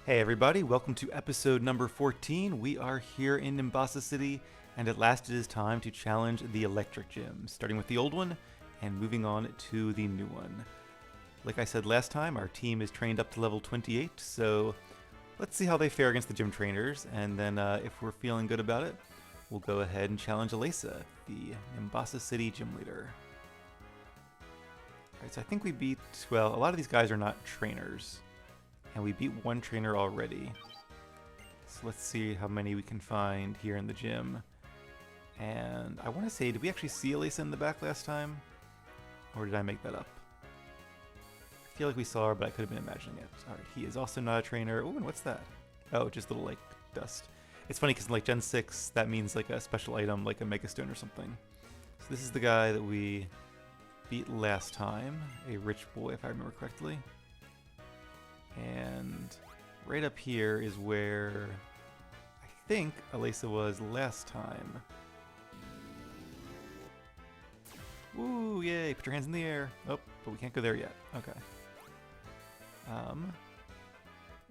Hey everybody, welcome to episode number 14. We are here in Nimbasa City, and at last it is time to challenge the electric gym, starting with the old one and moving on to the new one. Like I said last time, our team is trained up to level 28, so let's see how they fare against the gym trainers, and then if we're feeling good about it, we'll go ahead and challenge Elesa, the Nimbasa City gym leader. Alright, so I think we beat, well, a lot of these guys are not trainers. And we beat one trainer already. So let's see how many we can find here in the gym. And I want to say, did we actually see Elesa in the back last time? Or did I make that up? I feel like we saw her, but I could have been imagining it. Alright, he is also not a trainer. Oh, and what's that? Oh, just little, like, dust. It's funny because in, like, Gen 6, that means, like, a special item, like a Mega Stone or something. So this is the guy that we beat last time. A rich boy, if I remember correctly. And right up here is where I think Elesa was last time. Woo, yay, put your hands in the air. Oh, but we can't go there yet. Okay.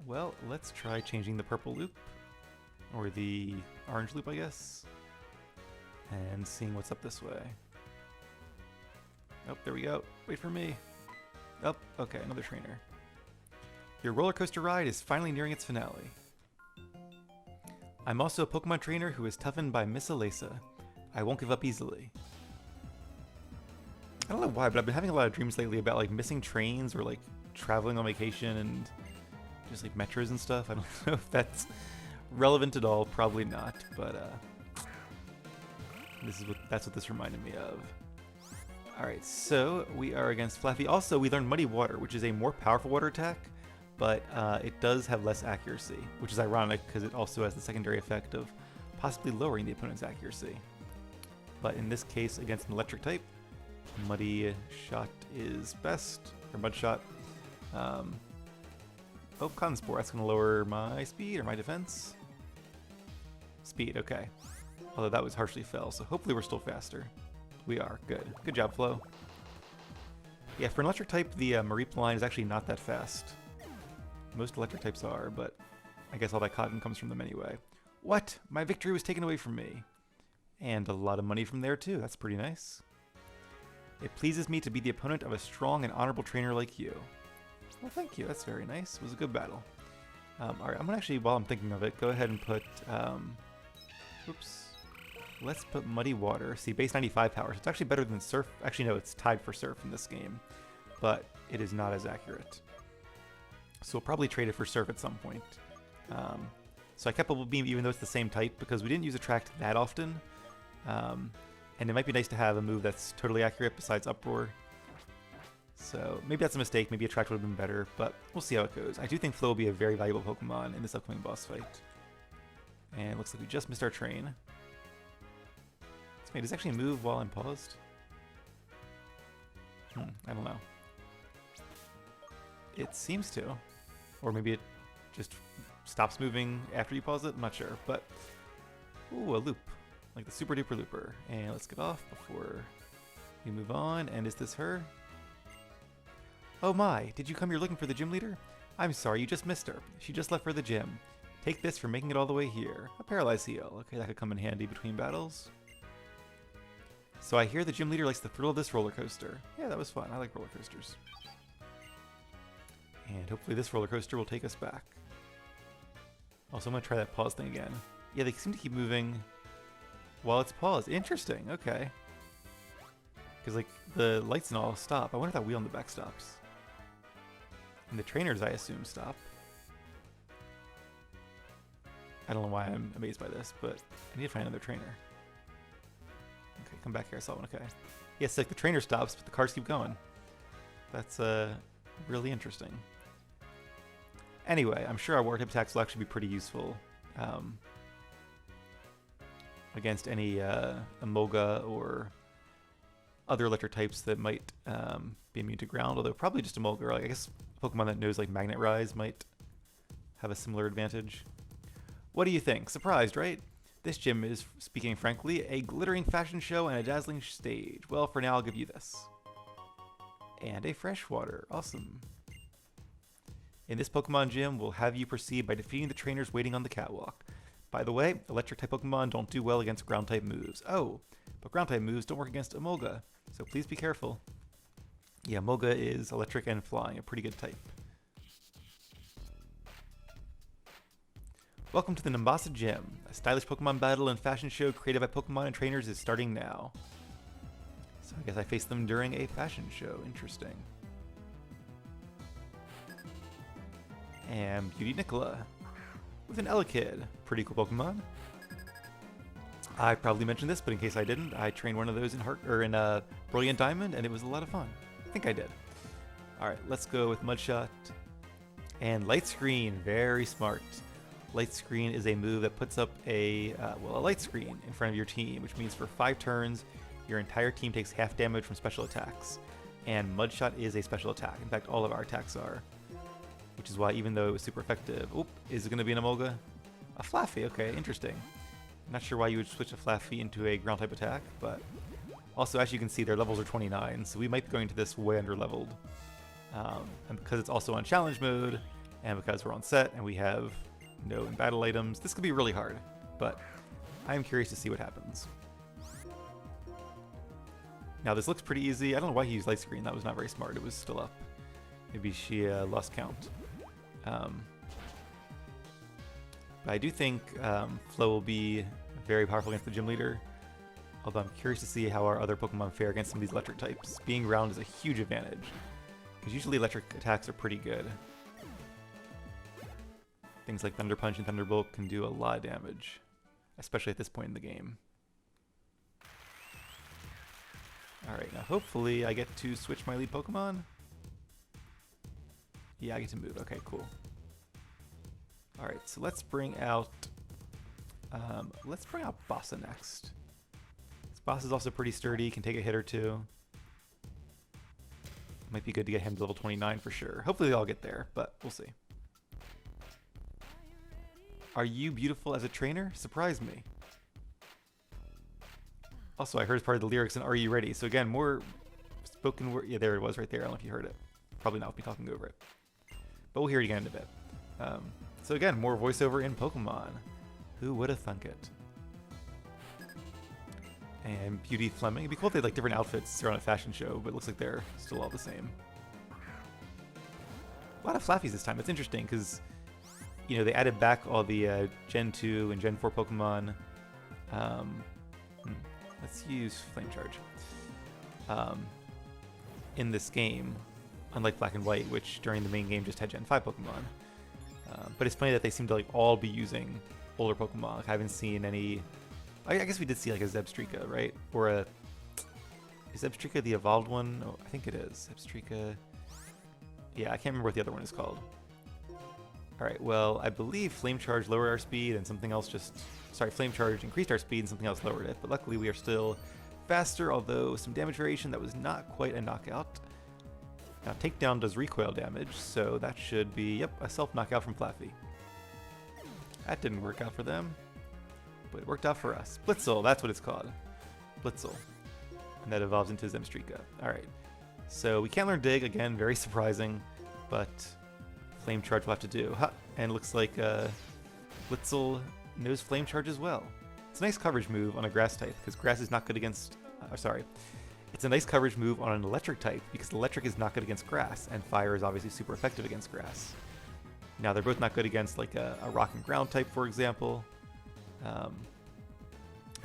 Well, let's try changing the purple loop, or the orange loop, I guess, and seeing what's up this way. Oh, there we go. Wait for me. Oh, okay, another trainer. Your roller coaster ride is finally nearing its finale. I'm also a Pokemon trainer who is toughened by Miss Elesa. I won't give up easily. I don't know why, but I've been having a lot of dreams lately about like missing trains or like traveling on vacation and just like metros and stuff. I don't know if that's relevant at all. Probably not, but that's what this reminded me of. Alright, so we are against Flaffy. Also, we learned Muddy Water, which is a more powerful water attack, but it does have less accuracy, which is ironic because it also has the secondary effect of possibly lowering the opponent's accuracy. But in this case, against an electric type, Muddy Shot is best, or Mud Shot. Oh, Cotton Spore, that's going to lower my speed or my defense. Speed, okay. Although that was harshly fell, so hopefully we're still faster. We are, good. Good job, Flo. Yeah, for an electric type, the Mareep line is actually not that fast. Most electric types are, but I guess all that cotton comes from them anyway. What? My victory was taken away from me. And a lot of money from there too, that's pretty nice. It pleases me to be the opponent of a strong and honorable trainer like you. Well, thank you, that's very nice. It was a good battle. Alright, I'm gonna actually, while I'm thinking of it, go ahead and put, oops. Let's put Muddy Water. See, base 95 power, so it's actually better than Surf. Actually, no, it's tied for Surf in this game, but it is not as accurate. So we'll probably trade it for Surf at some point. So I kept Bubble Beam even though it's the same type because we didn't use Attract that often. And it might be nice to have a move that's totally accurate besides Uproar. So maybe that's a mistake, maybe Attract would have been better, but we'll see how it goes. I do think Flo will be a very valuable Pokemon in this upcoming boss fight. And it looks like we just missed our train. So wait, does it actually move while I'm paused? I don't know. It seems to. Or maybe it just stops moving after you pause it, I'm not sure, but ooh, a loop, like the Super Duper Looper. And let's get off before we move on. And is this her? Oh my, did you come here looking for the gym leader? I'm sorry, you just missed her. She just left for the gym. Take this for making it all the way here. A Paralyze Heal. Okay, that could come in handy between battles. So I hear the gym leader likes the thrill of this roller coaster. Yeah, that was fun. I like roller coasters. And hopefully this roller coaster will take us back. Also, I'm going to try that pause thing again. Yeah, they seem to keep moving while it's paused. Interesting, okay. Because, like, the lights and all stop. I wonder if that wheel in the back stops. And the trainers, I assume, stop. I don't know why I'm amazed by this, but I need to find another trainer. Okay, come back here. I saw one, okay. Yes, like, the trainer stops, but the cars keep going. That's, really interesting. Anyway, I'm sure our water type attacks will actually be pretty useful against any Emolga or other electric types that might be immune to ground, although probably just Emolga, or like, I guess a Pokemon that knows like Magnet Rise might have a similar advantage. What do you think? Surprised, right? This gym is, speaking frankly, a glittering fashion show and a dazzling stage. Well, for now, I'll give you this. And a freshwater. Awesome. In this Pokemon gym, we'll have you proceed by defeating the trainers waiting on the catwalk. By the way, electric-type Pokemon don't do well against ground-type moves. Oh, but ground-type moves don't work against Emolga, so please be careful. Yeah, Emolga is electric and flying, a pretty good type. Welcome to the Nimbasa Gym. A stylish Pokemon battle and fashion show created by Pokemon and trainers is starting now. So I guess I faced them during a fashion show. Interesting. And Beauty Nicola with an Elekid. Pretty cool Pokemon. I probably mentioned this, but in case I didn't, I trained one of those in Brilliant Diamond, and it was a lot of fun. I think I did. All right, let's go with Mudshot and Light Screen. Very smart. Light Screen is a move that puts up a light screen in front of your team, which means for 5 turns, your entire team takes half damage from special attacks. And Mudshot is a special attack. In fact, all of our attacks are. Which is why, even though it was super effective... Oop, is it going to be an Emolga? A Flaffy, okay, interesting. Not sure why you would switch a Flaffy into a ground-type attack, but... Also, as you can see, their levels are 29, so we might be going to this way under-leveled. And because it's also on challenge mode, and because we're on set, and we have no in-battle items, this could be really hard, but I am curious to see what happens. Now, this looks pretty easy. I don't know why he used Light Screen. That was not very smart. It was still up. Maybe she lost count. But I do think Flo will be very powerful against the gym leader. Although I'm curious to see how our other Pokemon fare against some of these electric types. Being ground is a huge advantage, because usually electric attacks are pretty good. Things like Thunder Punch and Thunderbolt can do a lot of damage, especially at this point in the game. Alright, now hopefully I get to switch my lead Pokemon. Yeah, I get to move. Okay, cool. Alright, so let's bring out Bassa next. This boss is also pretty sturdy, can take a hit or two. Might be good to get him to level 29 for sure. Hopefully they all get there, but we'll see. Are you beautiful as a trainer? Surprise me. Also, I heard as part of the lyrics in Are You Ready? So again, more spoken word. Yeah, there it was right there. I don't know if you heard it. Probably not with me talking over it. But we'll hear it again in a bit. So again, more voiceover in Pokemon. Who would have thunk it? And Beauty Fleming. It'd be cool if they had like different outfits around a fashion show, but it looks like they're still all the same. A lot of Flaffies this time. It's interesting because, you know, they added back all the Gen 2 and Gen 4 Pokemon. Let's use Flame Charge. In this game, unlike Black and White, which during the main game just had Gen 5 Pokemon. But it's funny that they seem to like all be using older Pokemon. Like, I haven't seen any... I guess we did see like a Zebstrika, right? Or a... Is Zebstrika the evolved one? Oh, I think it is. Zebstrika... Yeah, I can't remember what the other one is called. Alright, well, I believe Flame Charge lowered our speed and something else just... Sorry, Flame Charge increased our speed and something else lowered it. But luckily we are still faster, although some damage variation that was not quite a knockout. Now, Takedown does recoil damage, so that should be, yep, a self-knockout from Flaffy. That didn't work out for them, but it worked out for us. Blitzel, that's what it's called. Blitzel. And that evolves into Zebstrika. Alright, so we can't learn Dig, again, very surprising, but Flame Charge we'll have to do. Ha! And it looks like Blitzel knows Flame Charge as well. It's a nice coverage move on a grass type, because grass is not good against... It's a nice coverage move on an electric type, because electric is not good against grass, and fire is obviously super effective against grass. Now, they're both not good against like a rock and ground type, for example. But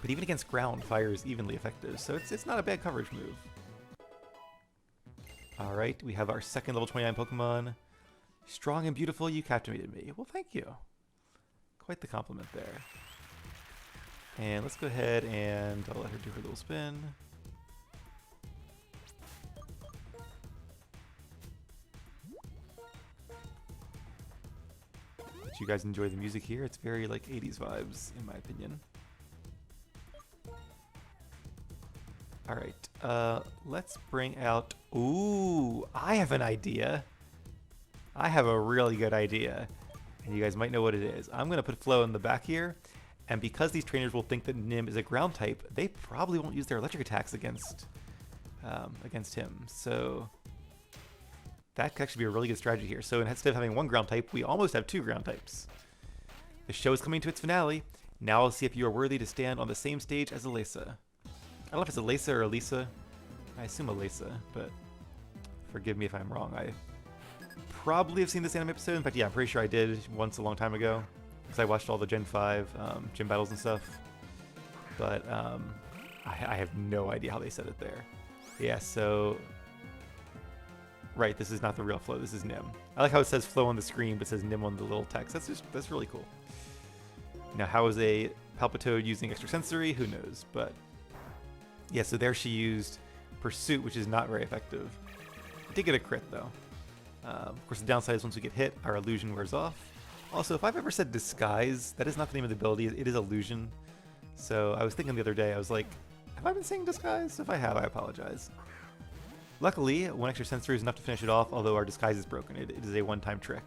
even against ground, fire is evenly effective, so it's not a bad coverage move. Alright, we have our second level 29 Pokemon. Strong and beautiful, you captivated me. Well, thank you. Quite the compliment there. And let's go ahead and I'll let her do her little spin. Let you guys enjoy the music here. It's very like 80s vibes, in my opinion. Alright, let's bring out... Ooh, I have an idea. I have a really good idea. And you guys might know what it is. I'm going to put Flo in the back here. And because these trainers will think that Nim is a ground type, they probably won't use their electric attacks against him. So that could actually be a really good strategy here. So instead of having one ground type, we almost have two ground types. The show is coming to its finale. Now I'll see if you are worthy to stand on the same stage as Elesa. I don't know if it's Elesa or Elisa. I assume Elesa, but forgive me if I'm wrong. I probably have seen this anime episode. In fact, yeah, I'm pretty sure I did once a long time ago because I watched all the Gen 5 gym battles and stuff. But I have no idea how they said it there. Yeah, so... Right, this is not the real Flow, this is Nim. I like how it says Flow on the screen, but it says Nim on the little text. That's really cool. Now, how is a Palpitoad using extrasensory? Who knows? But yeah, so there she used Pursuit, which is not very effective. I did get a crit, though. Of course, the downside is once we get hit, our illusion wears off. Also, if I've ever said Disguise, that is not the name of the ability, it is Illusion. So I was thinking the other day, I was like, have I been saying Disguise? If I have, I apologize. Luckily, one extrasensory is enough to finish it off, although our Disguise is broken. It is a one-time trick.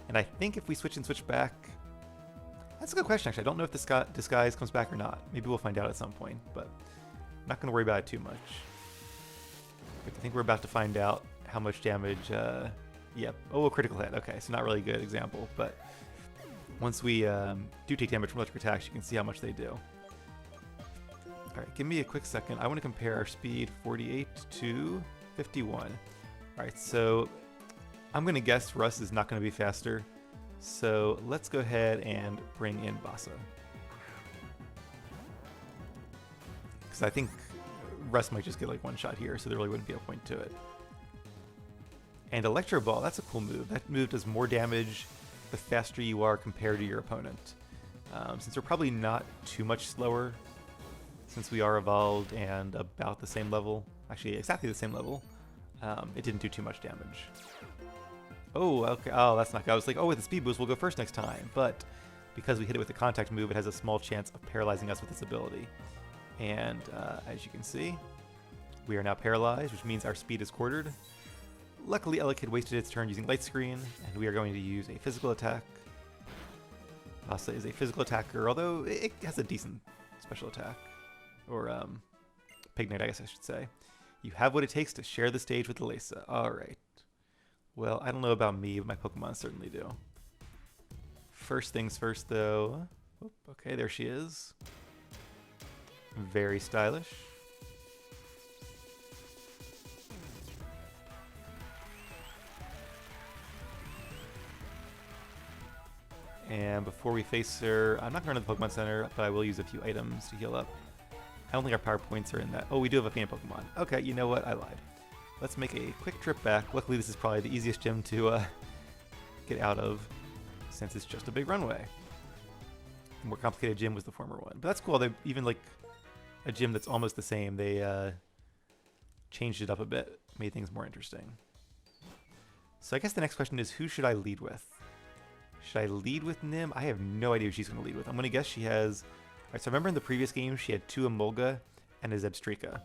And I think if we switch and switch back... That's a good question, actually. I don't know if the Disguise comes back or not. Maybe we'll find out at some point, but I'm not going to worry about it too much. I think we're about to find out how much damage... Yep. Oh, a critical hit. Okay, so not really a good example, but once we do take damage from electric attacks, you can see how much they do. Alright, give me a quick second. I want to compare our speed 48 to 51. Alright, so I'm going to guess Russ is not going to be faster. So let's go ahead and bring in Nimbasa. Because I think Russ might just get like one shot here, so there really wouldn't be a point to it. And Electro Ball, that's a cool move. That move does more damage the faster you are compared to your opponent. Since we're probably not too much slower, since we are evolved and about the same level, actually exactly the same level, it didn't do too much damage. Oh, okay. Oh, that's not good. I was like, oh, with the speed boost, we'll go first next time. But because we hit it with the contact move, it has a small chance of paralyzing us with its ability. And as you can see, we are now paralyzed, which means our speed is quartered. Luckily, Elekid wasted its turn using Light Screen, and we are going to use a physical attack. Vasa is a physical attacker, although it has a decent special attack. Or Pignite, I guess I should say. You have what it takes to share the stage with Elesa. Alright. Well, I don't know about me, but my Pokemon certainly do. First things first, though. Oop, okay, there she is. Very stylish. And before we face her, I'm not going to run to the Pokemon Center, but I will use a few items to heal up. I don't think our power points are in that. Oh, we do have a fan Pokemon. Okay, you know what? I lied. Let's make a quick trip back. Luckily, this is probably the easiest gym to get out of, since it's just a big runway. The more complicated gym was the former one. But that's cool. They even like a gym that's almost the same. They changed it up a bit, made things more interesting. So I guess the next question is, who should I lead with? Should I lead with Nim? I have no idea who she's going to lead with. I'm going to guess she has... Alright, so I remember in the previous game, she had 2 Emolga and a Zebstrika.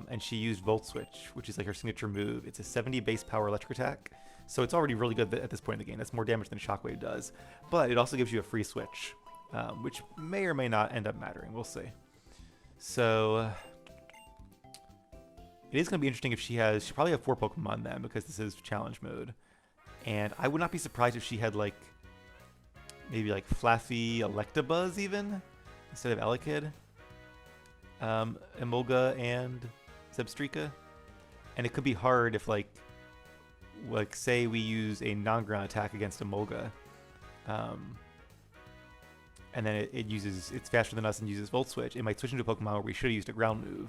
And she used Volt Switch, which is like her signature move. It's a 70 base power electric attack, so it's already really good at this point in the game. That's more damage than Shockwave does. But it also gives you a free switch, which may or may not end up mattering. We'll see. So... it is going to be interesting if she probably have 4 Pokemon then, because this is challenge mode. And I would not be surprised if she had like, maybe like Flaffy Electabuzz even, instead of Elekid. Emolga and Zebstrika. And it could be hard if like say we use a non-ground attack against Emolga. And then it's faster than us and uses Volt Switch. It might switch into a Pokemon where we should have used a ground move.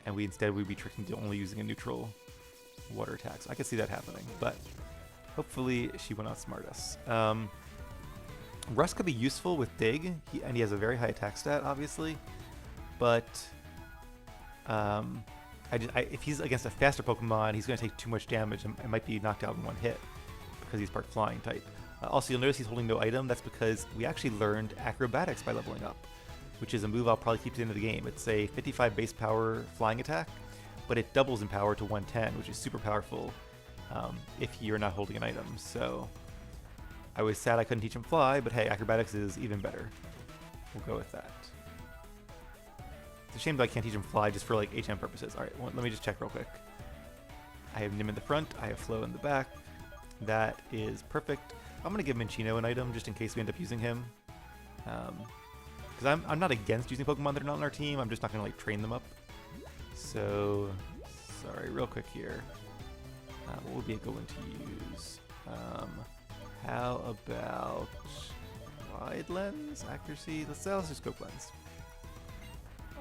And instead we'd be tricked into only using a neutral water attack. So I could see that happening, but hopefully she will not smart us. Russ could be useful with Dig, and he has a very high attack stat, obviously. But if he's against a faster Pokemon, he's going to take too much damage and might be knocked out in one hit because he's part Flying type. Also, you'll notice he's holding no item. That's because we actually learned Acrobatics by leveling up, which is a move I'll probably keep to the end of the game. It's a 55 base power flying attack, but it doubles in power to 110, which is super powerful if you're not holding an item. So I was sad I couldn't teach him Fly, but hey, Acrobatics is even better. We'll go with that. It's a shame that I can't teach him Fly just for like HM purposes. Alright, well, let me just check real quick. I have Nim in the front, I have Flo in the back. That is perfect. I'm going to give Minccino an item just in case we end up using him. Because I'm not against using Pokemon that are not on our team, I'm just not going to like train them up. So, sorry, real quick here. What would be a good one to use? How about wide lens? Accuracy? Let's just scope lens.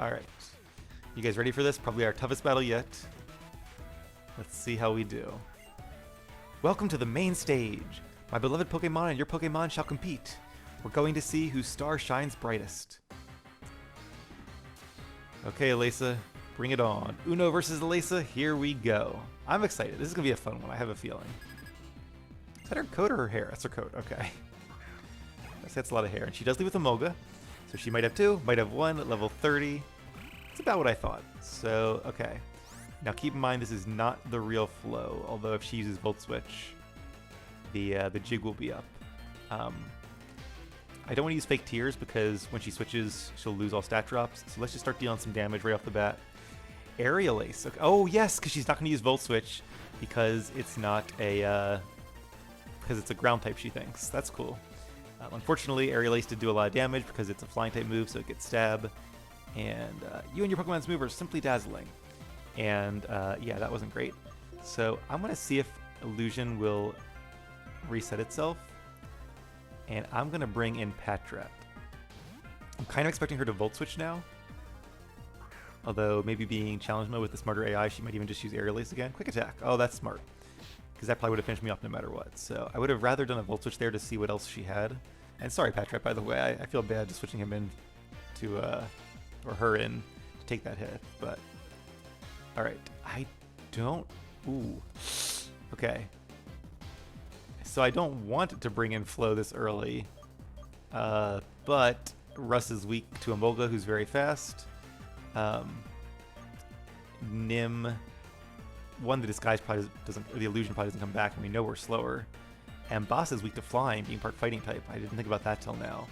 Alright. You guys ready for this? Probably our toughest battle yet. Let's see how we do. Welcome to the main stage. My beloved Pokemon and your Pokemon shall compete. We're going to see whose star shines brightest. Okay, Elesa, bring it on. Uno versus Elesa, here we go. I'm excited. This is going to be a fun one, I have a feeling. Is that her coat or her hair? That's her coat, okay. That's a lot of hair. And she does leave with a Molga. So she might have two, might have one at level 30. That's about what I thought. So, okay. Now keep in mind this is not the real Flo, although if she uses Volt Switch, the jig will be up. I don't want to use fake tears because when she switches, she'll lose all stat drops. So let's just start dealing some damage right off the bat. Aerial Ace. Okay. Oh yes, because she's not going to use Volt Switch because it's not a because it's a ground type. She thinks that's cool. Unfortunately, Aerial Ace did do a lot of damage because it's a flying type move, so it gets stab. And you and your Pokemon's move are simply dazzling. And yeah, that wasn't great. So I'm going to see if Illusion will reset itself. And I'm going to bring in Patrat. I'm kind of expecting her to Volt Switch now. Although maybe being challenge mode with the smarter AI, she might even just use Aerial Ace again. Quick attack. Oh, that's smart. Because that probably would have finished me off no matter what. So I would have rather done a Volt Switch there to see what else she had. And sorry, Patrat, by the way. I feel bad just switching him in to, or her in to take that hit. But, alright. I don't... Ooh. Okay. So I don't want to bring in Flo this early. But Russ is weak to Emolga, who's very fast. Nim... One, the disguise probably doesn't, or the illusion probably doesn't come back, and we know we're slower. And Boss is weak to flying, being part fighting type. I didn't think about that till now.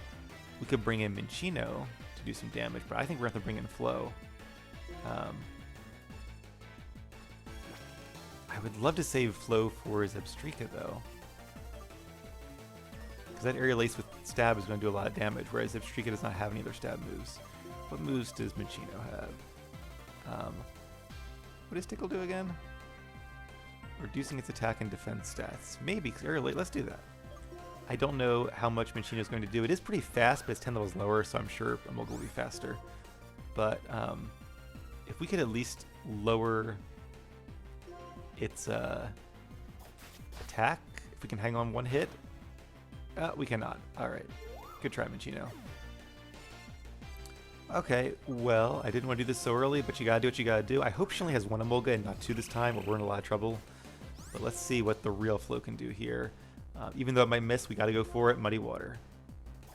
We could bring in Minccino to do some damage, but I think we're going to have to bring in Flo. I would love to save Flo for Zebstrika, though. Because that Aerial Ace with stab is going to do a lot of damage, whereas Zebstrika does not have any other stab moves. What moves does Minccino have? What does Tickle do again? Reducing its attack and defense stats. Maybe, because Aerial Ace, let's do that. I don't know how much Minccino is going to do. It is pretty fast, but it's 10 levels lower, so I'm sure Emolga will be faster. But if we could at least lower its attack, if we can hang on one hit. We cannot. Alright. Good try, Minccino. Okay, well, I didn't want to do this so early, but you gotta do what you gotta do. I hope she only has one Emolga and not two this time, or we're in a lot of trouble. But let's see what the real Flo can do here. Even though it might miss, we gotta go for it. Muddy Water.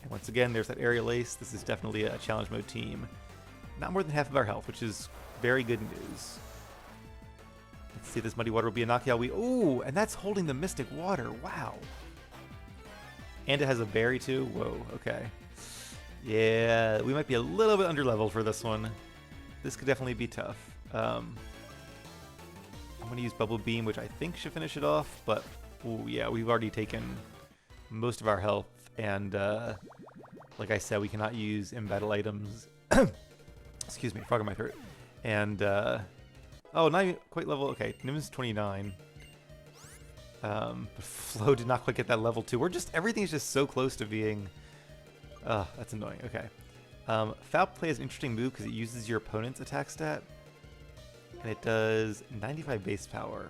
And once again, there's that Aerial Ace. This is definitely a challenge mode team. Not more than half of our health, which is very good news. Let's see if this Muddy Water will be a knockout. Ooh, and that's holding the Mystic Water. Wow. And it has a berry too. Whoa, okay. Yeah, we might be a little bit under-leveled for this one. This could definitely be tough. I'm going to use Bubble Beam, which I think should finish it off, but ooh, yeah, we've already taken most of our health, and like I said, we cannot use in-battle items. Excuse me, frog in my throat. And, oh, not even quite level, okay, Nim's 29. But Flo did not quite get that level 2. Everything's just so close to being... that's annoying. Okay. Foul Play is an interesting move because it uses your opponent's attack stat. And it does 95 base power.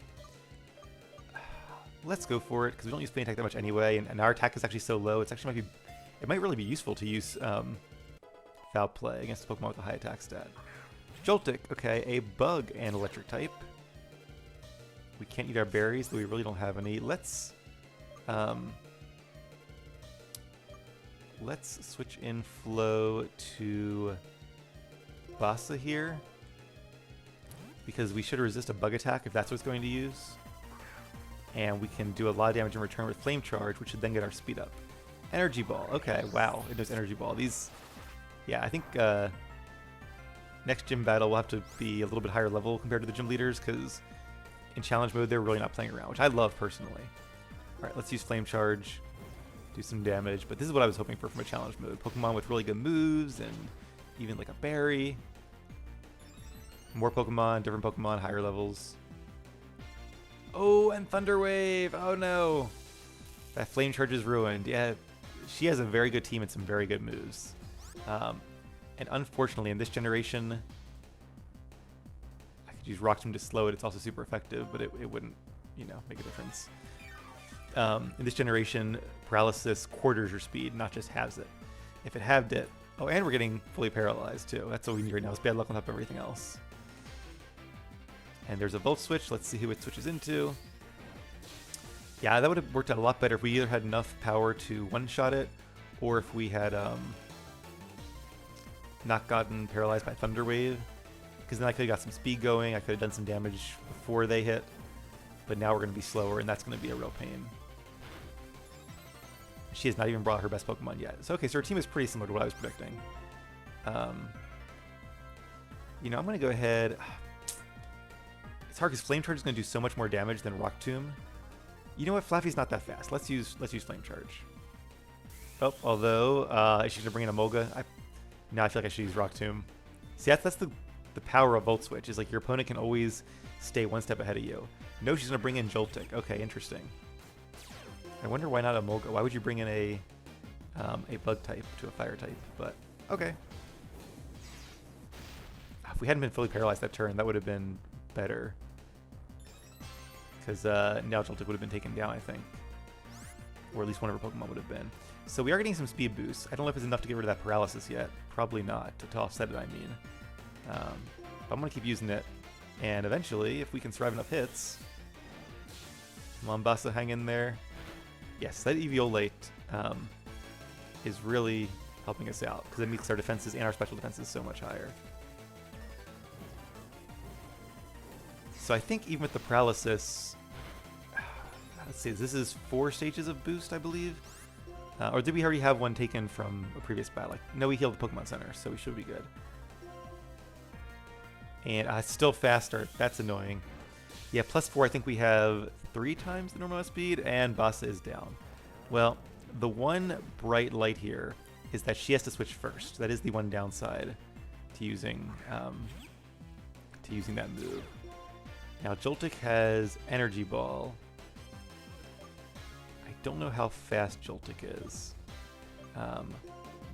Let's go for it because we don't use Feint Attack that much anyway. And our attack is actually so low. It might really be useful to use Foul Play against a Pokemon with a high attack stat. Joltik. Okay. A bug and electric type. We can't eat our berries, though we really don't have any. Let's switch in Flo to Bassa here, because we should resist a bug attack if that's what it's going to use. And we can do a lot of damage in return with Flame Charge, which should then get our speed up. Energy Ball. Okay, wow, it does Energy Ball. Yeah, I think next gym battle will have to be a little bit higher level compared to the gym leaders, because in challenge mode, they're really not playing around, which I love personally. All right, let's use Flame Charge, do some damage. But this is what I was hoping for from a challenge mode. Pokemon with really good moves and even like a berry. More Pokemon, different Pokemon, higher levels. Oh, and Thunder Wave. Oh no. That Flame Charge is ruined. Yeah, she has a very good team and some very good moves. And unfortunately, in this generation, I could use Rock Tomb to slow it. It's also super effective, but it wouldn't, you know, make a difference. In this generation, Paralysis quarters your speed, not just halves it. If it halved it... Oh, and we're getting fully paralyzed, too. That's what we need right now. It's bad luck on top of everything else. And there's a Volt Switch. Let's see who it switches into. Yeah, that would have worked out a lot better if we either had enough power to one-shot it, or if we had not gotten paralyzed by Thunder Wave. Because then I could have got some speed going. I could have done some damage before they hit. But now we're going to be slower, and that's going to be a real pain. She has not even brought her best Pokemon yet. So, okay, so her team is pretty similar to what I was predicting. You know, I'm going to go ahead... It's hard because Flame Charge is going to do so much more damage than Rock Tomb. You know what? Flaffy's not that fast. Let's use Flame Charge. Oh, although is she going to bring in a Molga? No, I feel like I should use Rock Tomb. See, that's the power of Volt Switch. Is like your opponent can always stay one step ahead of you. No, she's going to bring in Joltik. Okay, interesting. I wonder why not a Molga. Why would you bring in a Bug type to a Fire type? But okay. If we hadn't been fully paralyzed that turn, that would have been better. Because now Joltik would have been taken down, I think. Or at least one of her Pokemon would have been. So we are getting some speed boosts. I don't know if it's enough to get rid of that paralysis yet. Probably not, to offset it, I mean. But I'm going to keep using it. And eventually, if we can survive enough hits... Nimbasa, hang in there. Yes, that Eviolite is really helping us out. Because it makes our defenses and our special defenses so much higher. So I think even with the paralysis, let's see, this is 4 stages of boost, I believe. Or did we already have one taken from a previous battle? Like, no, we healed the Pokemon Center, so we should be good. And it's still faster. That's annoying. Yeah, +4, I think we have 3 times the normal speed, and Basa is down. Well, the one bright light here is that she has to switch first. That is the one downside to using that move. Now, Joltik has Energy Ball. I don't know how fast Joltik is.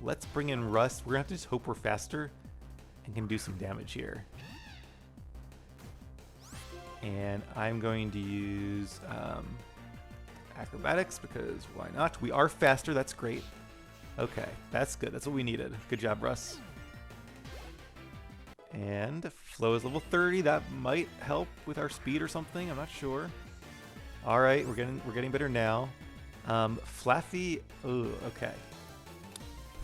Let's bring in Rust. We're going to have to just hope we're faster and can do some damage here. And I'm going to use Acrobatics because why not? We are faster. That's great. Okay, that's good. That's what we needed. Good job, Russ. And Flow is level 30. That might help with our speed or something. I'm not sure. All right, we're getting better now. Flaffy. Ooh, okay.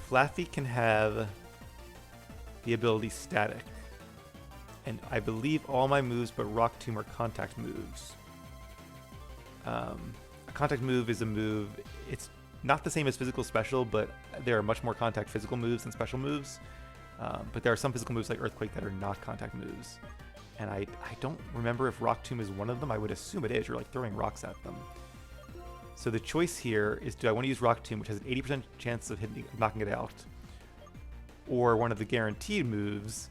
Flaffy can have the ability Static, and I believe all my moves but Rock Tomb are contact moves. A contact move is a move. It's not the same as physical special, but there are much more contact physical moves than special moves. But there are some physical moves like Earthquake that are not contact moves. And I don't remember if Rock Tomb is one of them. I would assume it is. You're like throwing rocks at them. So the choice here is, do I want to use Rock Tomb, which has an 80% chance of knocking it out, or one of the guaranteed moves,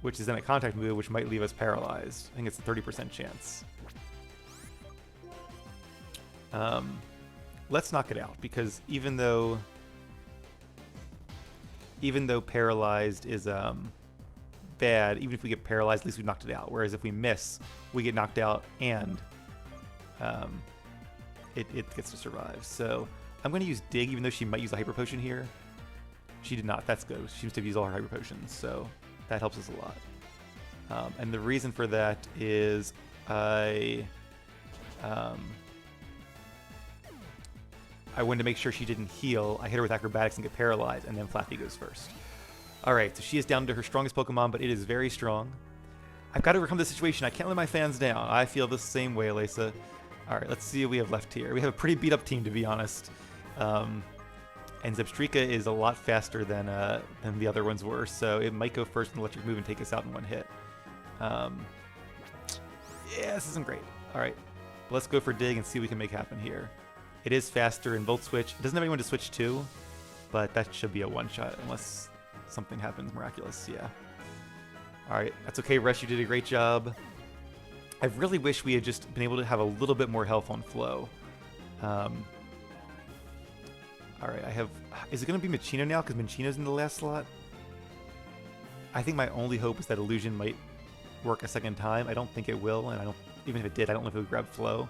which is then a contact move, which might leave us paralyzed. I think it's a 30% chance. Let's knock it out, because even though paralyzed is bad, even if we get paralyzed, at least we knocked it out. Whereas if we miss, we get knocked out and it gets to survive. So I'm going to use Dig, even though she might use a Hyper Potion here. She did not. That's good. She seems to have used all her Hyper Potions, so that helps us a lot. And the reason for that is I wanted to make sure she didn't heal. I hit her with Acrobatics and get paralyzed, and then Flaffy goes first. Alright, so she is down to her strongest Pokemon, but it is very strong. I've got to overcome this situation. I can't let my fans down. I feel the same way, Elesa. Alright, let's see what we have left here. We have a pretty beat-up team, to be honest. And Zebstrika is a lot faster than the other ones were, so it might go first in the electric move and take us out in one hit. Yeah, this isn't great. Alright, let's go for dig and see what we can make happen here. It is faster in Volt Switch. It doesn't have anyone to switch to, but that should be a one-shot unless something happens miraculous, yeah. Alright, that's okay, Resh, you did a great job. I really wish we had just been able to have a little bit more health on Flow. Alright, I have... Is it going to be Machino now? Because Machino's in the last slot? I think my only hope is that Illusion might work a second time. I don't think it will, and I don't... Even if it did, I don't know if it would grab Flow.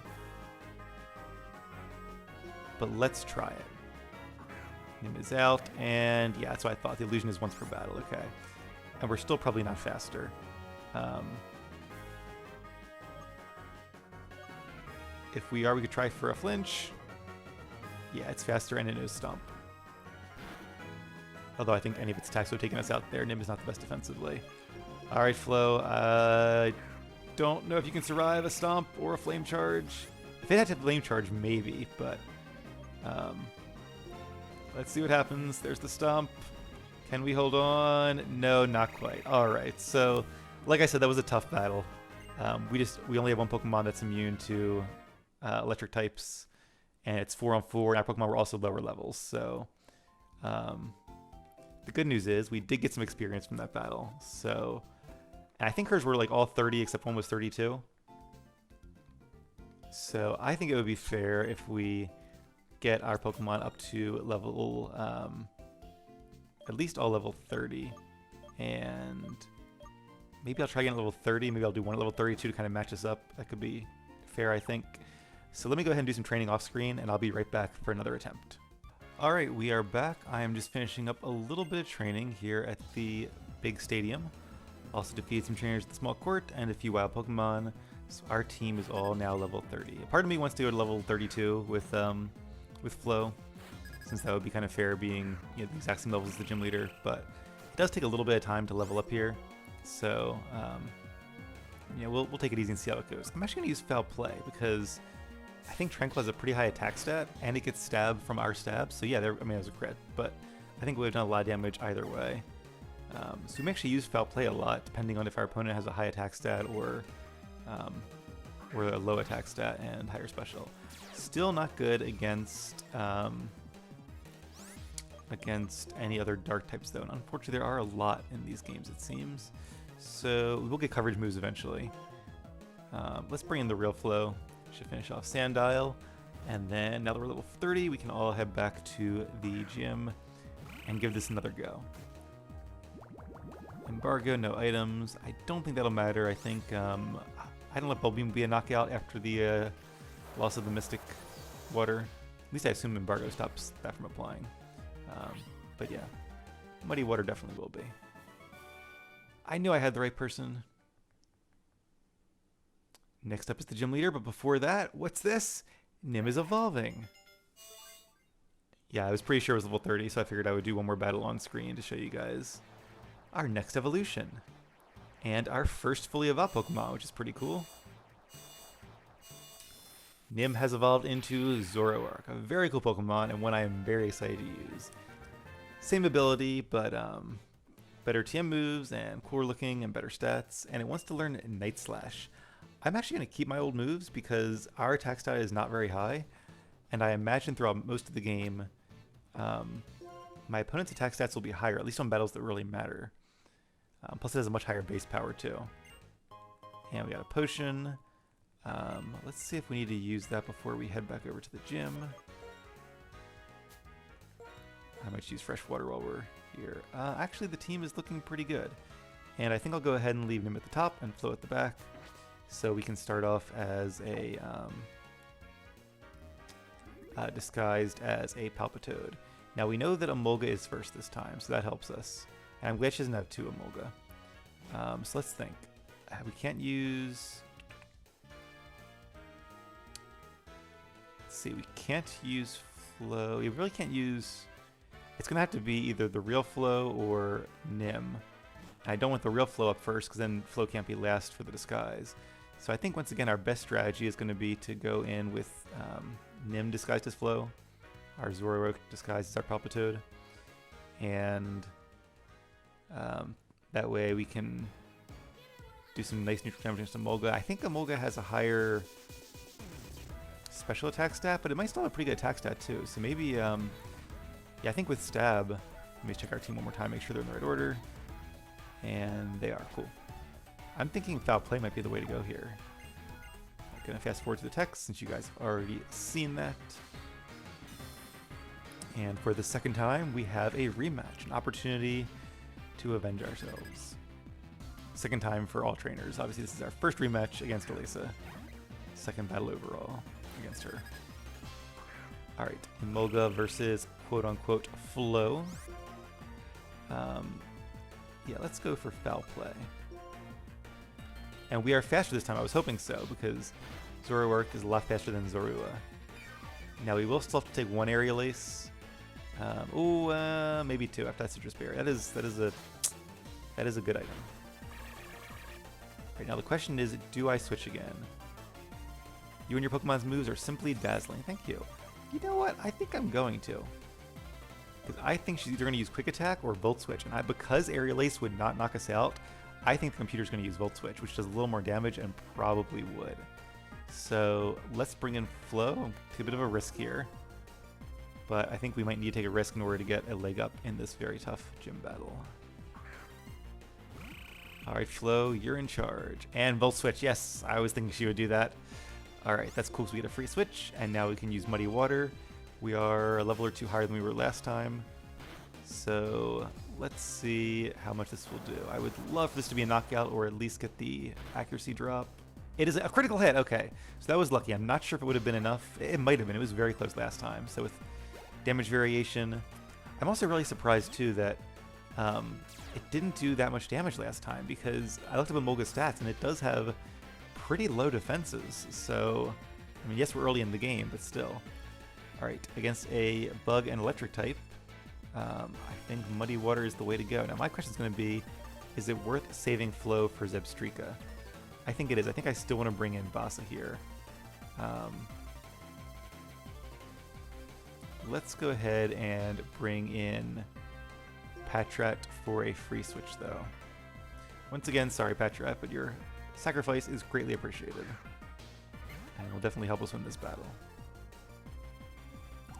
But let's try it. Nim is out, and yeah, that's what I thought. The Illusion is once per battle, okay. And we're still probably not faster. If we are, we could try for a flinch. Yeah, it's faster and it knows Stomp. Although I think any of its attacks would have taken us out there. Nim is not the best defensively. Alright, Flo. I don't know if you can survive a Stomp or a Flame Charge. If it had to Flame Charge, maybe, but... let's see what happens. There's the Stomp. Can we hold on? No, not quite. Alright, so... Like I said, that was a tough battle. We only have one Pokemon that's immune to electric types, and it's 4-on-4, and our Pokemon were also lower levels, so the good news is we did get some experience from that battle. So, and I think hers were like all 30 except one was 32. So I think it would be fair if we get our Pokemon up to level, at least all level 30, and maybe I'll try again at level 30, maybe I'll do one at level 32 to kind of match us up. That could be fair, I think. So let me go ahead and do some training off screen, and I'll be right back for another attempt. Alright, we are back. I am just finishing up a little bit of training here at the big stadium. Also defeated some trainers at the small court and a few wild Pokemon. So our team is all now level 30. A part of me wants to go to level 32 with Flo, since that would be kind of fair being, you know, the exact same level as the gym leader, but it does take a little bit of time to level up here. So, yeah, we'll take it easy and see how it goes. I'm actually going to use Foul Play because I think Tranquil has a pretty high attack stat, and it gets stabbed from our stabs. So yeah, I mean, it was a crit, but I think we would have done a lot of damage either way. So we may actually use Foul Play a lot, depending on if our opponent has a high attack stat or a low attack stat and higher special. Still not good against any other dark types though, and unfortunately there are a lot in these games, it seems. So we will get coverage moves eventually. Let's bring in the real Flow. Should finish off Sandile, and then now that we're level 30, we can all head back to the gym and give this another go. Embargo, no items. I don't think that'll matter. I think I don't let Bulb Beam be a knockout after the loss of the Mystic Water. At least I assume Embargo stops that from applying. But yeah, Muddy Water definitely will be. I knew I had the right person. Next up is the gym leader, but before that, what's this? Nim is evolving. Yeah, I was pretty sure it was level 30, so I figured I would do one more battle on screen to show you guys our next evolution. And our first fully evolved Pokemon, which is pretty cool. Nim has evolved into Zoroark, a very cool Pokemon, and one I am very excited to use. Same ability, but better TM moves, and cooler looking, and better stats, and it wants to learn Night Slash. I'm actually going to keep my old moves because our attack stat is not very high, and I imagine throughout most of the game, my opponent's attack stats will be higher, at least on battles that really matter. Plus it has a much higher base power too. And we got a potion. Let's see if we need to use that before we head back over to the gym. I might use fresh water while we're here. Actually, the team is looking pretty good. And I think I'll go ahead and leave Nim at the top and Flo at the back. So we can start off as a disguised as a Palpitoad. Now we know that Emolga is first this time, so that helps us. And I'm glad she doesn't have two Emolga. So let's think. We can't use... Let's see, we can't use Flo. We really can't use... It's going to have to be either the real Flo or Nim. I don't want the real Flo up first, because then Flo can't be last for the disguise. So I think once again our best strategy is going to be to go in with Nim disguised as Flo, our Zoroark disguised as our Palpitoad, and that way we can do some nice neutral damage against Emolga. I think Emolga has a higher special attack stat, but it might still have a pretty good attack stat too. So maybe, yeah, I think with Stab, let me check our team one more time, make sure they're in the right order. And they are, cool. I'm thinking Foul Play might be the way to go here. I'm gonna fast forward to the text since you guys have already seen that. And for the second time, we have a rematch, an opportunity to avenge ourselves. Second time for all trainers. Obviously, this is our first rematch against Elesa. Second battle overall against her. All right, Emolga versus quote-unquote Flo. Yeah, let's go for Foul Play. And we are faster this time. I was hoping so, because Zoroark is a lot faster than Zorua. Now, we will still have to take one Aerial Ace. Maybe two after that Citrus Berry. That is a good item. Right now the question is, do I switch again? You and your Pokemon's moves are simply dazzling. Thank you. You know what? I think I'm going to. Because I think she's either going to use Quick Attack or Volt Switch. And because Aerial Ace would not knock us out, I think the computer's going to use Volt Switch, which does a little more damage and probably would. So let's bring in Flo. Take a bit of a risk here. But I think we might need to take a risk in order to get a leg up in this very tough gym battle. Alright, Flo, you're in charge. And Volt Switch, yes, I was thinking she would do that. Alright, that's cool, so we get a free switch, and now we can use Muddy Water. We are a level or two higher than we were last time. So, let's see how much this will do. I would love for this to be a knockout, or at least get the accuracy drop. It is a critical hit, okay. So that was lucky. I'm not sure if it would have been enough. It might have been, it was very close last time. So with damage variation, I'm also really surprised too that it didn't do that much damage last time, because I looked up Emolga's stats and it does have pretty low defenses. So, I mean, yes, we're early in the game, but still. Alright, against a Bug and Electric type, I think Muddy Water is the way to go. Now, my question is going to be, is it worth saving Flo for Zebstrika? I think it is. I think I still want to bring in Nimbasa here. Let's go ahead and bring in Patrat for a free switch, though. Once again, sorry, Patrat, but your sacrifice is greatly appreciated. And will definitely help us win this battle.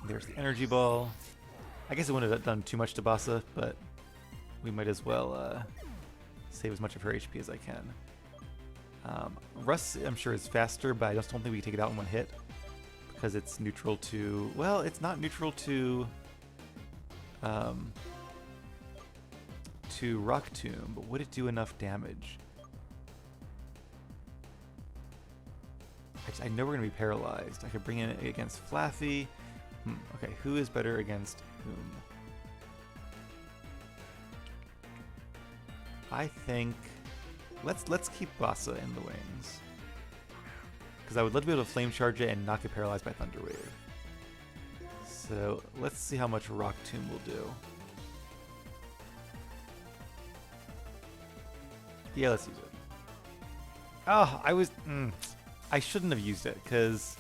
There's the Energy Ball. I guess it wouldn't have done too much to Basa, but we might as well save as much of her HP as I can. Russ, I'm sure, is faster, but I just don't think we can take it out in one hit. Because it's neutral to... Well, it's not neutral to Rock Tomb, but would it do enough damage? I know we're going to be paralyzed. I could bring in against Flaffy. Okay, who is better against whom? I think... Let's keep Basa in the wings. Because I would love to be able to Flame Charge it and not get paralyzed by Thunder Wave. So let's see how much Rock Tomb will do. Yeah, let's use it. Oh, I shouldn't have used it, because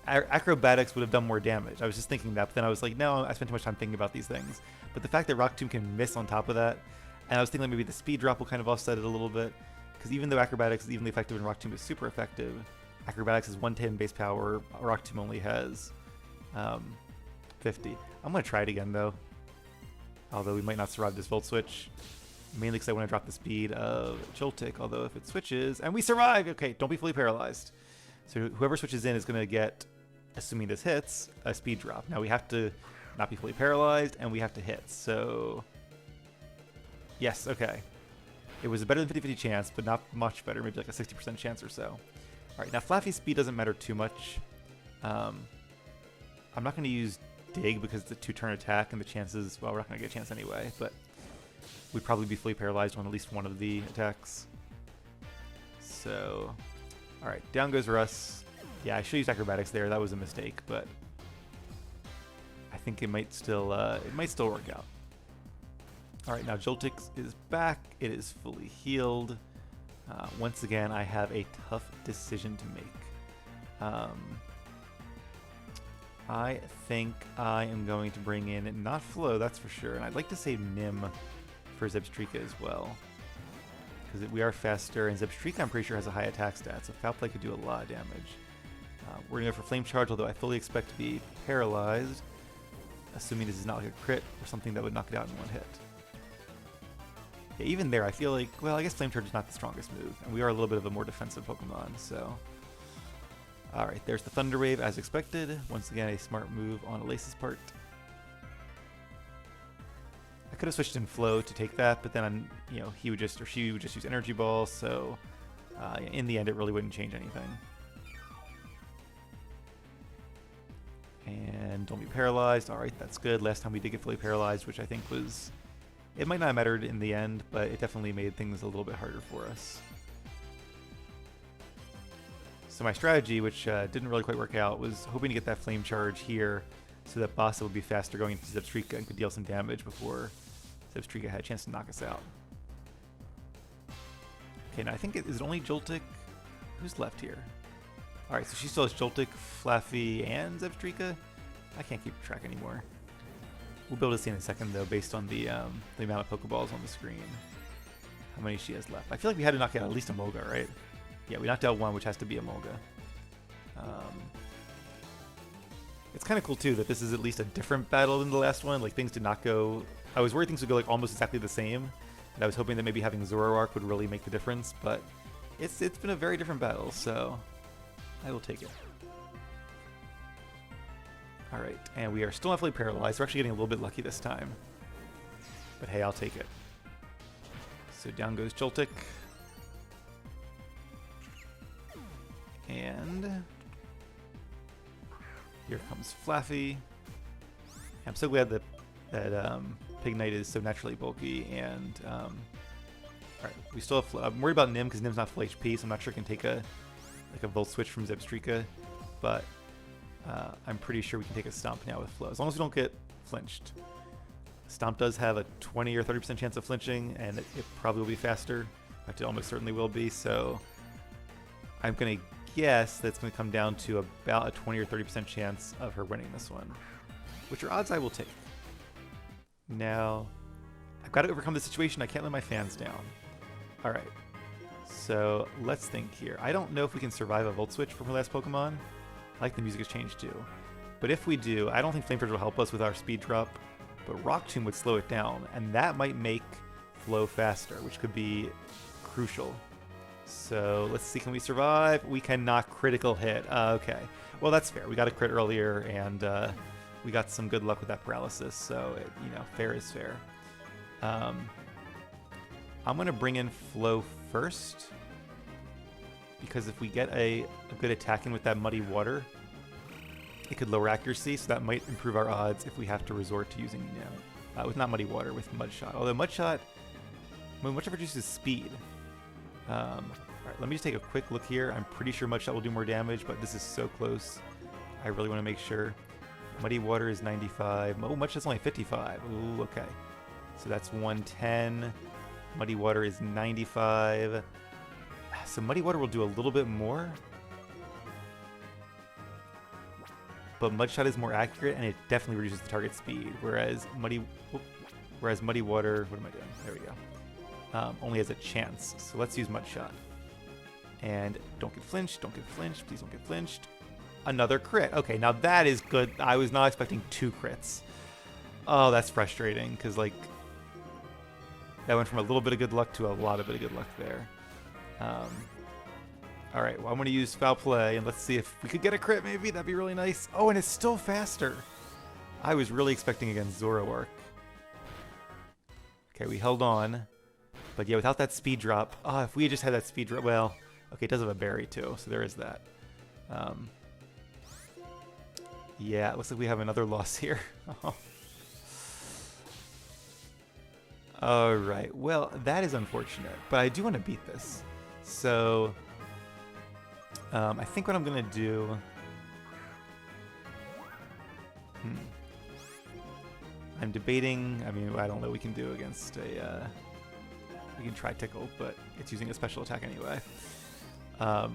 Acrobatics would have done more damage. I was just thinking that, but then I was like, no, I spent too much time thinking about these things. But the fact that Rock Tomb can miss on top of that, and I was thinking like maybe the speed drop will kind of offset it a little bit, because even though Acrobatics is evenly effective and Rock Tomb is super effective, Acrobatics is 110 base power, Rock Tomb only has 50. I'm going to try it again, though. Although we might not survive this Volt Switch. Mainly because I want to drop the speed of Joltik, although if it switches... And we survive! Okay, don't be fully paralyzed. So whoever switches in is going to get, assuming this hits, a speed drop. Now we have to not be fully paralyzed, and we have to hit. So... Yes, okay. It was a better than 50-50 chance, but not much better. Maybe like a 60% chance or so. Alright, now Flaffy's speed doesn't matter too much. I'm not going to use Dig because it's a 2-turn attack, and the chances... Well, we're not going to get a chance anyway, but... We'd probably be fully paralyzed on at least one of the attacks. So... Alright, down goes Russ. Yeah, I should use Acrobatics there. That was a mistake, but... I think it might still work out. Alright, now Joltik is back. It is fully healed. Once again, I have a tough decision to make. I think I am going to bring in, not Flo, that's for sure, and I'd like to save Nim for Zebstrika as well. because we are faster, and Zebstrika I'm pretty sure has a high attack stat, so Foul Play could do a lot of damage. We're going to go for Flame Charge, although I fully expect to be paralyzed, assuming this is not like a crit or something that would knock it out in one hit. Yeah, even there, I feel like, well, I guess Flame Charge is not the strongest move, and we are a little bit of a more defensive Pokemon, so... Alright, there's the Thunder Wave as expected. Once again, a smart move on Elesa's part. I could have switched in Flow to take that, but then, you know, he would just, or she would just use Energy Ball, so in the end, it really wouldn't change anything. And don't be paralyzed. Alright, that's good. Last time we did get fully paralyzed, which I think was... It might not have mattered in the end, but it definitely made things a little bit harder for us. So my strategy, which didn't really quite work out, was hoping to get that Flame Charge here so that Bassa would be faster going into Zebstrika and could deal some damage before Zebstrika had a chance to knock us out. Okay, now I think is it only Joltik? Who's left here? Alright, so she still has Joltik, Flaffy, and Zebstrika? I can't keep track anymore. We'll be able to see in a second, though, based on the amount of Pokeballs on the screen. How many she has left. I feel like we had to knock out at least a Molga, right? Yeah, we knocked out one, which has to be a Molga. It's kind of cool, too, that this is at least a different battle than the last one. Like, things did not go... I was worried things would go, like, almost exactly the same. And I was hoping that maybe having Zoroark would really make the difference. But it's been a very different battle, so I will take it. Alright, and we are still not fully paralyzed. We're actually getting a little bit lucky this time. But hey, I'll take it. So down goes Joltik. And here comes Flaffy. I'm so glad that Pignite is so naturally bulky. And alright, we still have. I'm worried about Nim because Nim's not full HP, so I'm not sure it can take a Volt Switch from Zebstrika. But I'm pretty sure we can take a Stomp now with Flow, as long as we don't get flinched. Stomp does have a 20 or 30% chance of flinching, and it probably will be faster. In fact, it almost certainly will be. So I'm gonna guess that's going to come down to about a 20 or 30% chance of her winning this one, which are odds I will take. Now, I've got to overcome the situation. I can't let my fans down. All right, so let's think here. I don't know if we can survive a Volt Switch from her last Pokemon. I like the music has changed too. But if we do, I don't think Flame Charge will help us with our speed drop, but Rock Tomb would slow it down, and that might make Flow faster, which could be crucial. So let's see, can we survive? We cannot critical hit. Okay, well that's fair. We got a crit earlier, and we got some good luck with that paralysis. So fair is fair. I'm gonna bring in Flow first, because if we get a good attack in with that Muddy Water, it could lower accuracy. So that might improve our odds if we have to resort to using with not Muddy Water, with Mud Shot. Although Mud Shot reduces speed. Alright, let me just take a quick look here. I'm pretty sure Mud Shot will do more damage, but this is so close. I really want to make sure. Muddy Water is 95. Oh, Mud Shot's only 55. Ooh, okay. So that's 110. Muddy Water is 95. So Muddy Water will do a little bit more. But Mud Shot is more accurate, and it definitely reduces the target speed. Whereas Muddy Water... What am I doing? There we go. Only has a chance. So let's use Mud Shot. And don't get flinched, don't get flinched, please don't get flinched. Another crit. Okay, now that is good. I was not expecting 2 crits. Oh, that's frustrating, because like that went from a little bit of good luck to a lot of bit of good luck there. Alright, well I'm going to use Foul Play, and let's see if we could get a crit maybe. That'd be really nice. Oh, and it's still faster. I was really expecting against Zoroark. Okay, we held on. But yeah, without that speed drop, if we had just had that speed drop, well, okay, it does have a berry too, so there is that. Yeah, it looks like we have another loss here. Alright, well, that is unfortunate, but I do want to beat this. So, I think what I'm going to do... I'm debating, I don't know what we can do against a... We can try Tickle, but it's using a special attack anyway. Yeah,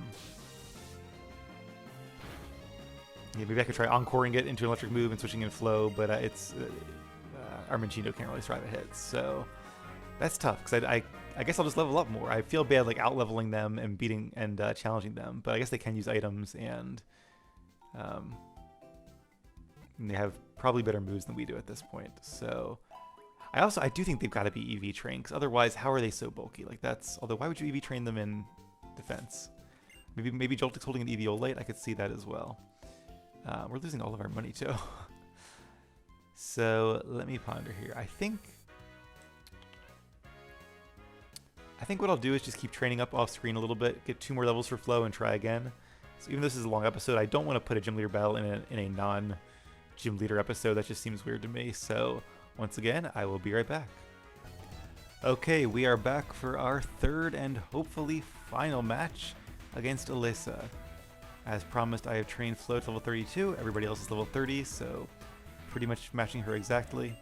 maybe I could try encoring it into an electric move and switching in Flow, but our Minchino can't really survive a hit. So That's tough, because I guess I'll just level up more. I feel bad like out-leveling them and beating and challenging them, but I guess they can use items, um, and they have probably better moves than we do at this point. So I do think they've got to be EV trained, because otherwise, how are they so bulky? Like that's, although why would you EV train them in defense? Maybe Joltik's holding an Eviolite. I could see that as well. We're losing all of our money too. So let me ponder here. I think what I'll do is just keep training up off screen a little bit, get 2 more levels for Flow, and try again. So even though this is a long episode, I don't want to put a gym leader battle in a non-gym leader episode. That just seems weird to me. So once again, I will be right back. Okay, we are back for our third and hopefully final match against Elesa. As promised, I have trained Flo to level 32. Everybody else is level 30, so pretty much matching her exactly.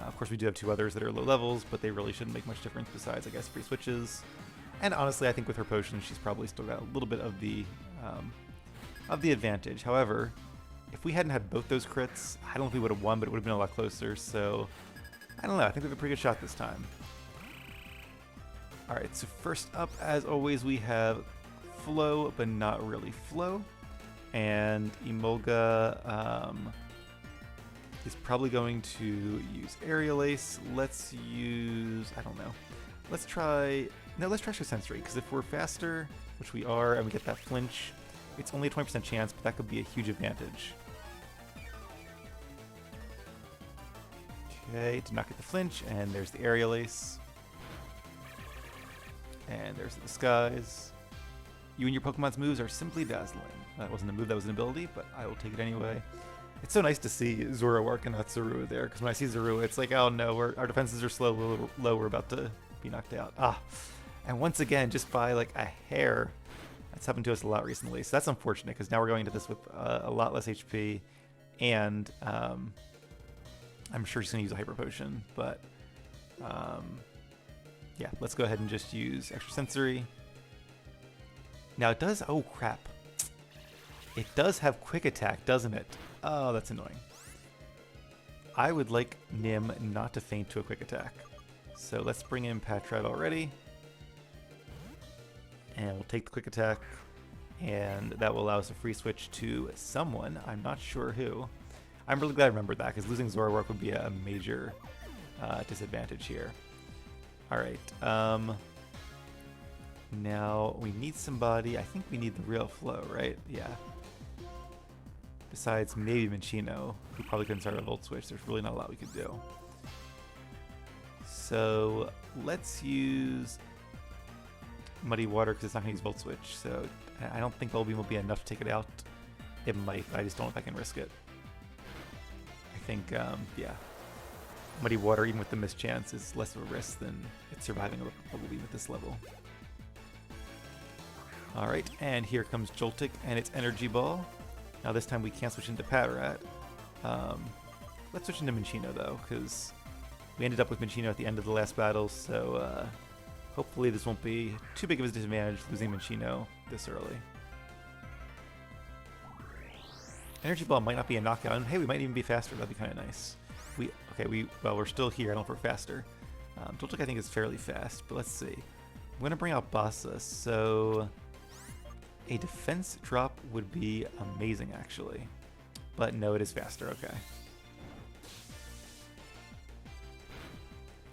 Of course, we do have 2 others that are low levels, but they really shouldn't make much difference besides, I guess, free switches. And honestly, I think with her potions, she's probably still got a little bit of the advantage. However, if we hadn't had both those crits, I don't know if we would have won, but it would have been a lot closer. So I don't know. I think we have a pretty good shot this time. All right. So first up, as always, we have Flow, but not really Flow, and Emolga. Is probably going to use Aerial Ace. Let's use, I don't know. Let's try Sensory, because if we're faster, which we are, and we get that flinch, it's only a 20% chance, but that could be a huge advantage. Okay, did not get the flinch, and there's the Aerial Ace. And there's the Disguise. You and your Pokemon's moves are simply dazzling. That wasn't a move, that was an ability, but I will take it anyway. It's so nice to see Zoroark and not Zorua there, because when I see Zorua, it's like, oh no, our defenses are low, we're about to be knocked out. And once again, just by like a hair, that's happened to us a lot recently, so that's unfortunate, because now we're going into this with a lot less HP, and I'm sure she's going to use a Hyper Potion, but yeah, let's go ahead and just use Extra Sensory. Now it does, oh crap. It does have Quick Attack, doesn't it? Oh, that's annoying. I would like Nim not to faint to a Quick Attack. So let's bring in Patrat already. And we'll take the Quick Attack. And that will allow us a free switch to someone. I'm not sure who. I'm really glad I remembered that, because losing Zoroark would be a major disadvantage here. Alright. Now, we need somebody. I think we need the real Flow, right? Yeah. Besides maybe Minccino, who probably couldn't start a Volt Switch. There's really not a lot we could do. So let's use Muddy Water, because it's not going to use Volt Switch. So I don't think Bulbeam will be enough to take it out. It might, but I just don't know if I can risk it. I think, yeah. Muddy Water, even with the mischance, is less of a risk than it surviving a Bulbeam at this level. Alright, and here comes Joltik and its Energy Ball. Now this time we can't switch into Patrat. Let's switch into Minccino though, because we ended up with Minccino at the end of the last battle, so hopefully this won't be too big of a disadvantage losing Minccino this early. Energy Ball might not be a knockout, and hey, we might even be faster. That'd be kind of nice. Well, we're still here. I don't know if we're faster. Joltik I think is fairly fast, but let's see. I'm going to bring out Bassa, so a defense drop would be amazing, actually. But no, it is faster. Okay.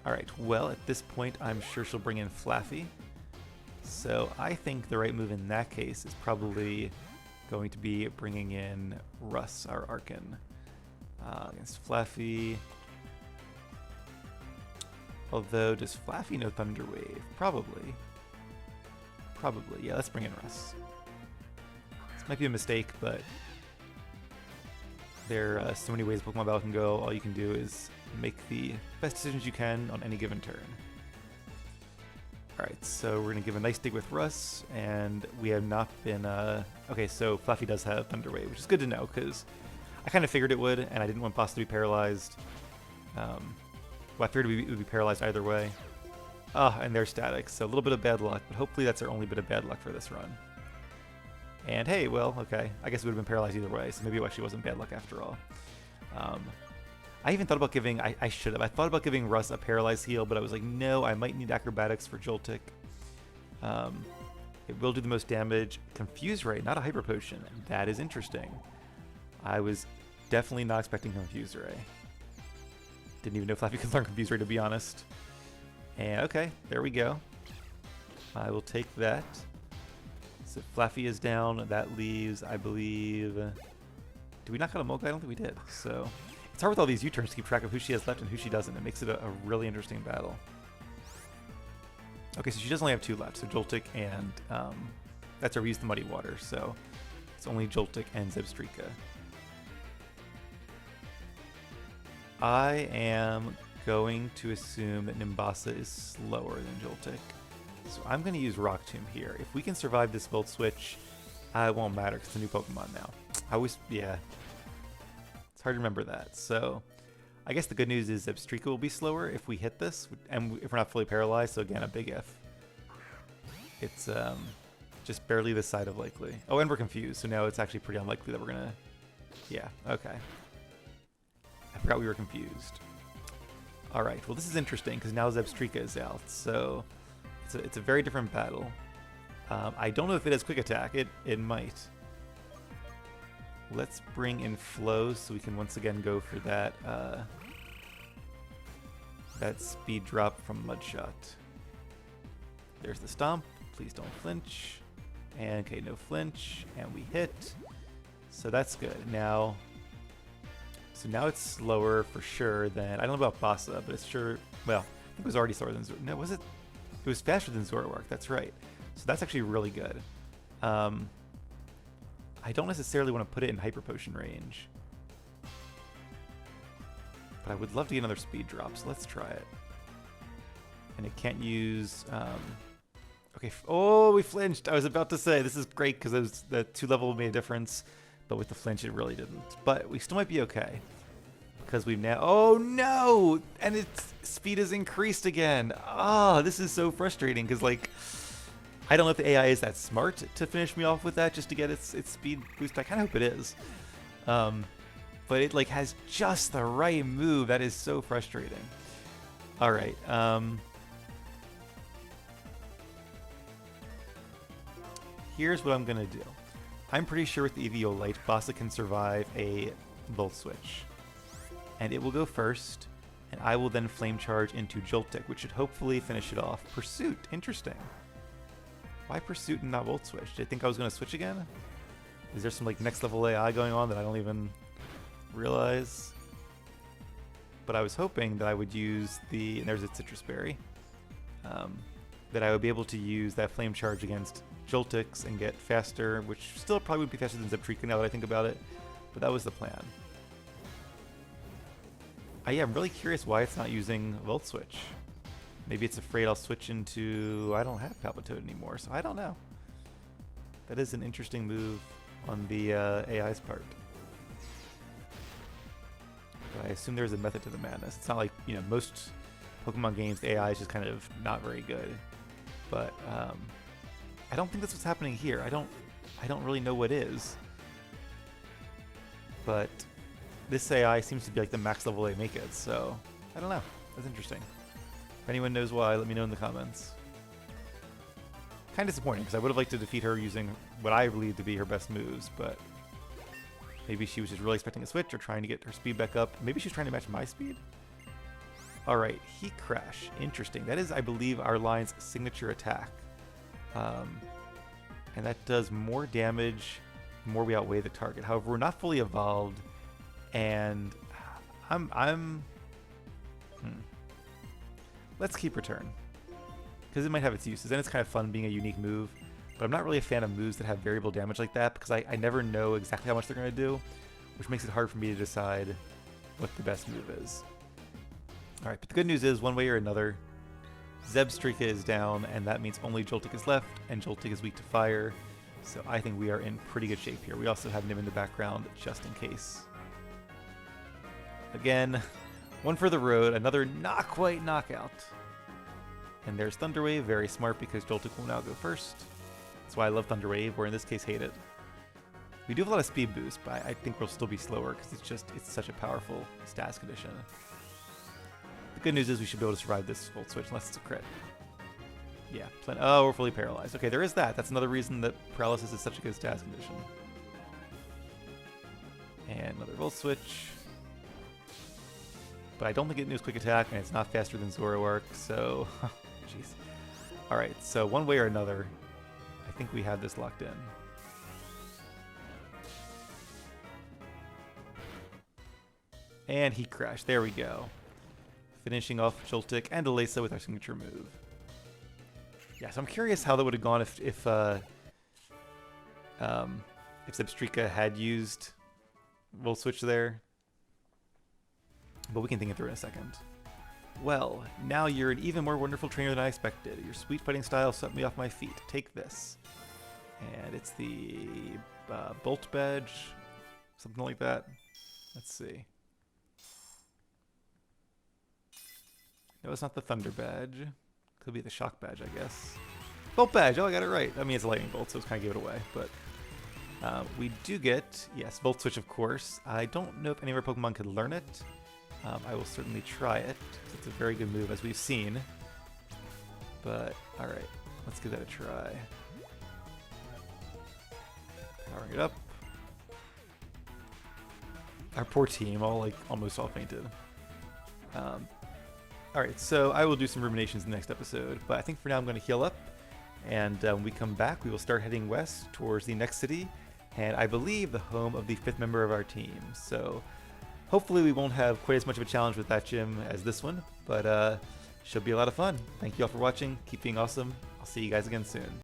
Alright, well, at this point, I'm sure she'll bring in Flaffy. So I think the right move in that case is probably going to be bringing in Russ, our Arkin, against Flaffy. Although, does Flaffy know Thunder Wave? Probably. Probably. Yeah, let's bring in Russ. This might be a mistake, but there are so many ways Pokemon Battle can go. All you can do is make the best decisions you can on any given turn. Alright, so we're going to give a nice dig with Russ, and we have not been... Okay, so Flaffy does have Thunder Wave, which is good to know, because I kind of figured it would, and I didn't want Boss to be paralyzed. Well, I figured it would be paralyzed either way. And they're static, so a little bit of bad luck, but hopefully that's our only bit of bad luck for this run. And hey, well, okay, I guess it would have been paralyzed either way, so maybe it actually wasn't bad luck after all. I even thought about giving, I should have. I thought about giving Russ a paralyzed heal, but I was like, no, I might need acrobatics for Joltik. It will do the most damage. Confuse Ray, not a hyper potion. That is interesting. I was definitely not expecting Confuse Ray. Didn't even know Flappy could learn Confuse Ray, to be honest. And okay, there we go. I will take that. So Flaffy is down. That leaves, I believe... Did we knock out a Mocha? I don't think we did. So it's hard with all these U-turns to keep track of who she has left and who she doesn't. It makes it a really interesting battle. Okay, so she does only have 2 left. So Joltik and... that's where we use the Muddy Water. So it's only Joltik and Zebstrika. I am going to assume that Nimbasa is slower than Joltik. So I'm going to use Rock Tomb here. If we can survive this Volt Switch, it won't matter because it's a new Pokemon now. Yeah. It's hard to remember that. So I guess the good news is Zebstrika will be slower if we hit this, and if we're not fully paralyzed, so again, a big if. It's just barely this side of likely. Oh, and we're confused, so now it's actually pretty unlikely that we're going to... Yeah, okay. I forgot we were confused. Alright, well this is interesting because now Zebstrika is out, so it's a very different battle. I don't know if it has quick attack. It might. Let's bring in Flow so we can once again go for that that speed drop from Mudshot. There's the Stomp. Please don't flinch. And okay, no flinch. And we hit. So that's good. Now it's slower for sure than... I don't know about Bassa, but it's sure... Well, I think it was already slower than Zoroark. No, was it? It was faster than Zoroark. That's right. So that's actually really good. I don't necessarily want to put it in Hyper Potion range. But I would love to get another speed drop, so let's try it. And it can't use... Okay, oh, we flinched. I was about to say, this is great because the 2 level made a difference. But with the flinch, it really didn't. But we still might be okay. Because we've now... Oh, no! And its speed has increased again. Ah, this is so frustrating because, like... I don't know if the AI is that smart to finish me off with that just to get its speed boost. I kind of hope it is. But it like has just the right move. That is so frustrating. All right. Here's what I'm going to do. I'm pretty sure with the EVO Light, Bassa can survive a Volt Switch. And it will go first, and I will then Flame Charge into Joltik, which should hopefully finish it off. Pursuit. Interesting. Why Pursuit and not Volt Switch? Did I think I was going to switch again? Is there some like next level AI going on that I don't even realize? But I was hoping that I would use the... And there's a Citrus Berry. That I would be able to use that Flame Charge against Joltix and get faster, which still probably would be faster than Zebstrika now that I think about it. But that was the plan. Yeah, I'm really curious why it's not using Volt Switch. Maybe it's afraid I'll switch into... I don't have Palpitoad anymore, so I don't know. That is an interesting move on the AI's part. But I assume there's a method to the madness. It's not like, you know, most Pokemon games, the AI is just kind of not very good. But I don't think that's what's happening here. I don't really know what is. But this AI seems to be like the max level they make it, so I don't know. That's interesting. If anyone knows why, let me know in the comments. Kind of disappointing, because I would have liked to defeat her using what I believe to be her best moves, but maybe she was just really expecting a switch or trying to get her speed back up. Maybe she was trying to match my speed? Alright, Heat Crash. Interesting. That is, I believe, our line's signature attack. And that does more damage the more we outweigh the target. However, we're not fully evolved, and let's keep Return, because it might have its uses, and it's kind of fun being a unique move, but I'm not really a fan of moves that have variable damage like that, because I never know exactly how much they're going to do, which makes it hard for me to decide what the best move is. Alright, but the good news is, one way or another, Zebstrika is down, and that means only Joltik is left, and Joltik is weak to fire, so I think we are in pretty good shape here. We also have Nim in the background, just in case. Again, one for the road, another not quite knockout. And there's Thunder Wave, very smart because Joltik will now go first. That's why I love Thunder Wave, or in this case hate it. We do have a lot of speed boost, but I think we'll still be slower because it's such a powerful stats condition. The good news is we should be able to survive this Volt Switch unless it's a crit. Yeah, oh, we're fully paralyzed. Okay, there is that. That's another reason that paralysis is such a good stats condition. And another Volt Switch. But I don't think it knows Quick Attack, and it's not faster than Zoroark, so... Jeez. Alright, so one way or another, I think we have this locked in. And Heat Crash. There we go. Finishing off Joltik and Elesa with our signature move. Yeah, so I'm curious how that would have gone if Zebstrika had used Volt Switch there. But we can think it through in a second. Well, now you're an even more wonderful trainer than I expected. Your sweet fighting style swept me off my feet. Take this. And it's the Bolt Badge. Something like that. Let's see. No, it's not the Thunder Badge. Could be the Shock Badge, I guess. Bolt Badge! Oh, I got it right. I mean, it's a Lightning Bolt, so it's kind of give it away. But we do get, yes, Volt Switch, of course. I don't know if any of our Pokemon could learn it. I will certainly try it. It's a very good move, as we've seen. But, alright. Let's give that a try. Powering it up. Our poor team, almost all fainted. Alright, so I will do some ruminations in the next episode, but I think for now I'm going to heal up, and when we come back, we will start heading west towards the next city, and I believe the home of the 5th member of our team. So hopefully we won't have quite as much of a challenge with that gym as this one, but should be a lot of fun. Thank you all for watching. Keep being awesome. I'll see you guys again soon.